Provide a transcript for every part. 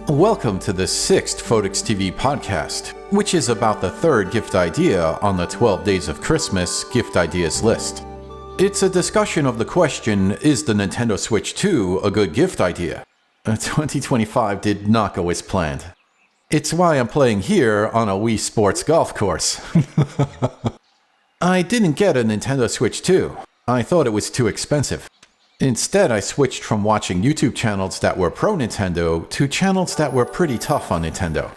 Welcome to the 6th Photics TV podcast, which is about the 3rd gift idea on the 12 Days of Christmas gift ideas list. It's a discussion of the question, is the Nintendo Switch 2 a good gift idea? 2025 did not go as planned. It's why I'm playing here on a Wii Sports golf course. I didn't get a Nintendo Switch 2. I thought it was too expensive. Instead, I switched from watching YouTube channels that were pro-Nintendo to channels that were pretty tough on Nintendo.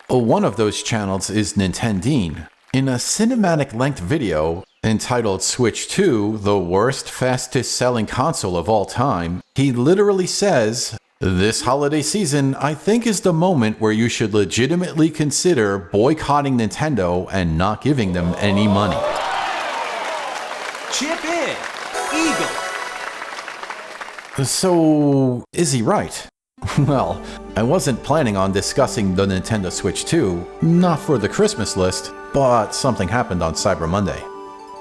One of those channels is Nintendine. In a cinematic-length video entitled Switch 2, the worst, fastest-selling console of all time, he literally says, "This holiday season, I think is the moment where you should legitimately consider boycotting Nintendo and not giving them any money." Chip in, Eagle. So, is he right? Well, I wasn't planning on discussing the Nintendo Switch 2, not for the Christmas list, but something happened on Cyber Monday.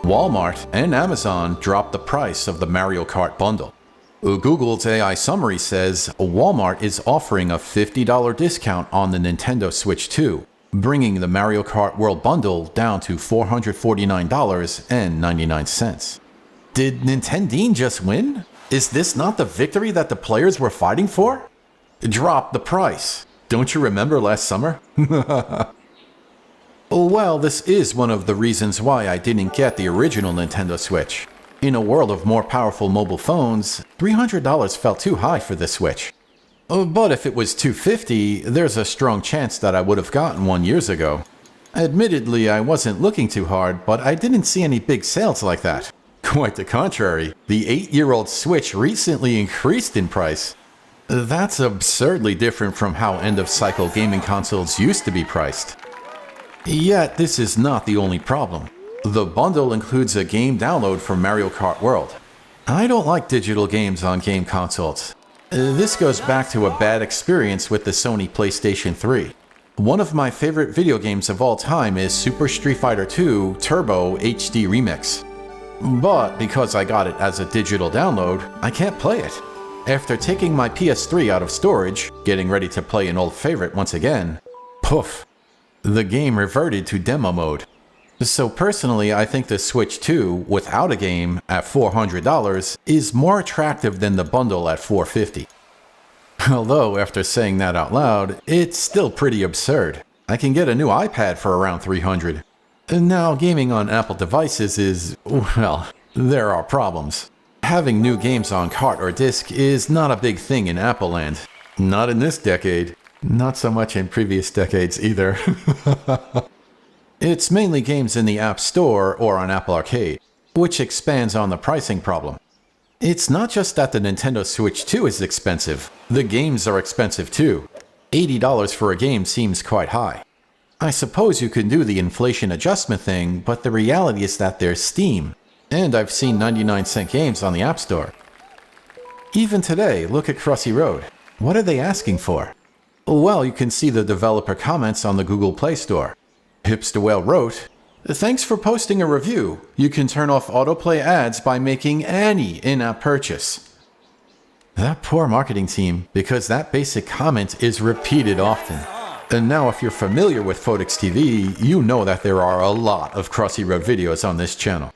Walmart and Amazon dropped the price of the Mario Kart bundle. Google's AI summary says Walmart is offering a $50 discount on the Nintendo Switch 2, bringing the Mario Kart World bundle down to $449.99. Did Nintendine just win? Is this not the victory that the players were fighting for? Drop the price. Don't you remember last summer? Well, this is one of the reasons why I didn't get the original Nintendo Switch. In a world of more powerful mobile phones, $300 felt too high for this Switch. But if it was $250, there's a strong chance that I would have gotten one years ago. Admittedly, I wasn't looking too hard, but I didn't see any big sales like that. Quite the contrary, the 8-year-old Switch recently increased in price. That's absurdly different from how end-of-cycle gaming consoles used to be priced. Yet, this is not the only problem. The bundle includes a game download for Mario Kart World. I don't like digital games on game consoles. This goes back to a bad experience with the Sony PlayStation 3. One of my favorite video games of all time is Super Street Fighter 2 Turbo HD Remix. But because I got it as a digital download, I can't play it. After taking my PS3 out of storage, getting ready to play an old favorite once again, poof, the game reverted to demo mode. So personally, I think the Switch 2 without a game at $400 is more attractive than the bundle at $450. Although, after saying that out loud, it's still pretty absurd. I can get a new iPad for around $300. Now, gaming on Apple devices is, well, there are problems. Having new games on cart or disc is not a big thing in Apple land. Not in this decade. Not so much in previous decades either. It's mainly games in the App Store or on Apple Arcade, which expands on the pricing problem. It's not just that the Nintendo Switch 2 is expensive, the games are expensive too. $80 for a game seems quite high. I suppose you can do the inflation adjustment thing, but the reality is that there's Steam, and I've seen 99-cent games on the App Store. Even today, look at Crossy Road. What are they asking for? Well, you can see the developer comments on the Google Play Store. Hipster Whale wrote, "Thanks for posting a review. You can turn off autoplay ads by making any in-app purchase." That poor marketing team, because that basic comment is repeated often. And now if you're familiar with Photics TV, you know that there are a lot of Crossy Road videos on this channel.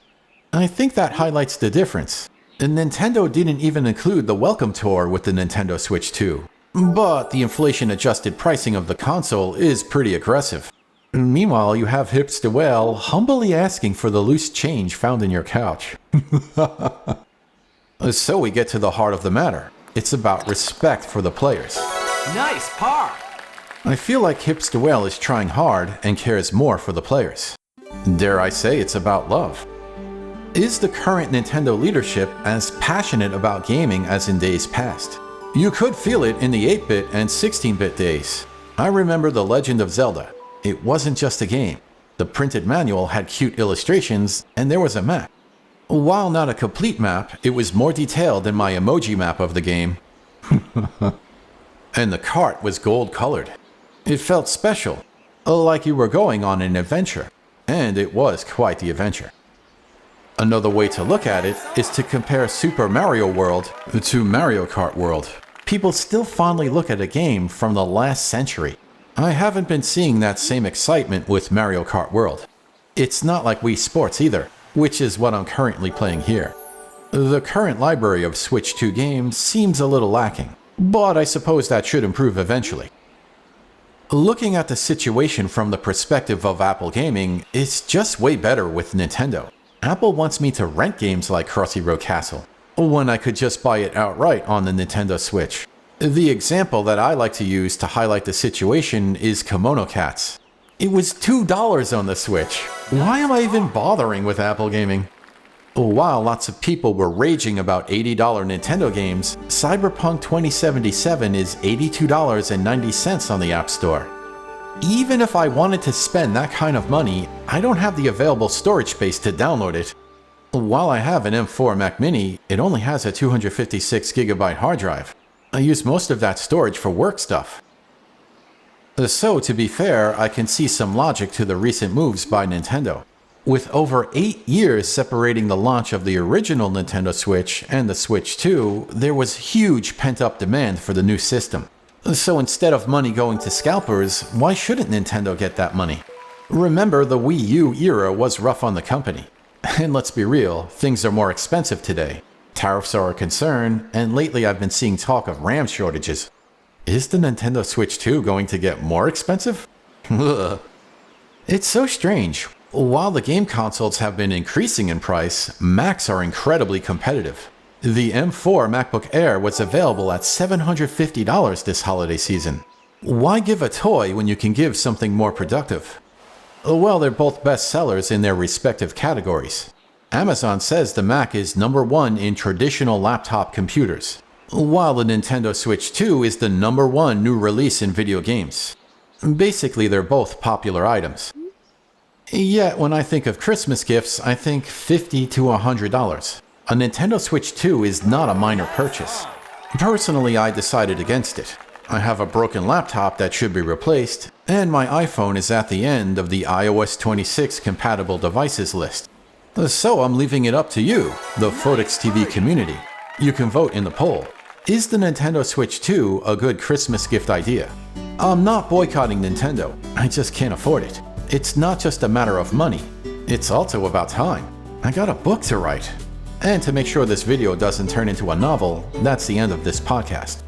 I think that highlights the difference. Nintendo didn't even include the welcome tour with the Nintendo Switch 2. But the inflation-adjusted pricing of the console is pretty aggressive. Meanwhile, you have Hipster Whale humbly asking for the loose change found in your couch. So we get to the heart of the matter. It's about respect for the players. Nice par. I feel like Hipster Whale is trying hard and cares more for the players. Dare I say it's about love. Is the current Nintendo leadership as passionate about gaming as in days past? You could feel it in the 8-bit and 16-bit days. I remember The Legend of Zelda. It wasn't just a game. The printed manual had cute illustrations, and there was a map. While not a complete map, it was more detailed than my emoji map of the game. And the cart was gold-colored. It felt special, like you were going on an adventure. And it was quite the adventure. Another way to look at it is to compare Super Mario World to Mario Kart World. People still fondly look at a game from the last century. I haven't been seeing that same excitement with Mario Kart World. It's not like Wii Sports either, which is what I'm currently playing here. The current library of Switch 2 games seems a little lacking, but I suppose that should improve eventually. Looking at the situation from the perspective of Apple Gaming, it's just way better with Nintendo. Apple wants me to rent games like Crossy Road Castle, when I could just buy it outright on the Nintendo Switch. The example that I like to use to highlight the situation is Kimono Cats. It was $2 on the Switch. Why am I even bothering with Apple Gaming? While lots of people were raging about $80 Nintendo games, Cyberpunk 2077 is $82.90 on the App Store. Even if I wanted to spend that kind of money, I don't have the available storage space to download it. While I have an M4 Mac Mini, it only has a 256GB hard drive. I use most of that storage for work stuff. So, to be fair, I can see some logic to the recent moves by Nintendo. With over 8 years separating the launch of the original Nintendo Switch and the Switch 2, there was huge pent-up demand for the new system. So instead of money going to scalpers, why shouldn't Nintendo get that money? Remember, the Wii U era was rough on the company. And let's be real, things are more expensive today. Tariffs are a concern, and lately I've been seeing talk of RAM shortages. Is the Nintendo Switch 2 going to get more expensive? It's so strange. While the game consoles have been increasing in price, Macs are incredibly competitive. The M4 MacBook Air was available at $750 this holiday season. Why give a toy when you can give something more productive? Well, they're both best sellers in their respective categories. Amazon says the Mac is #1 in traditional laptop computers, while the Nintendo Switch 2 is the #1 new release in video games. Basically, they're both popular items. Yet, when I think of Christmas gifts, I think $50 to $100. A Nintendo Switch 2 is not a minor purchase. Personally, I decided against it. I have a broken laptop that should be replaced, and my iPhone is at the end of the iOS 26 compatible devices list. So I'm leaving it up to you, the Photics TV community. You can vote in the poll. Is the Nintendo Switch 2 a good Christmas gift idea? I'm not boycotting Nintendo, I just can't afford it. It's not just a matter of money, it's also about time. I got a book to write. And to make sure this video doesn't turn into a novel, that's the end of this podcast.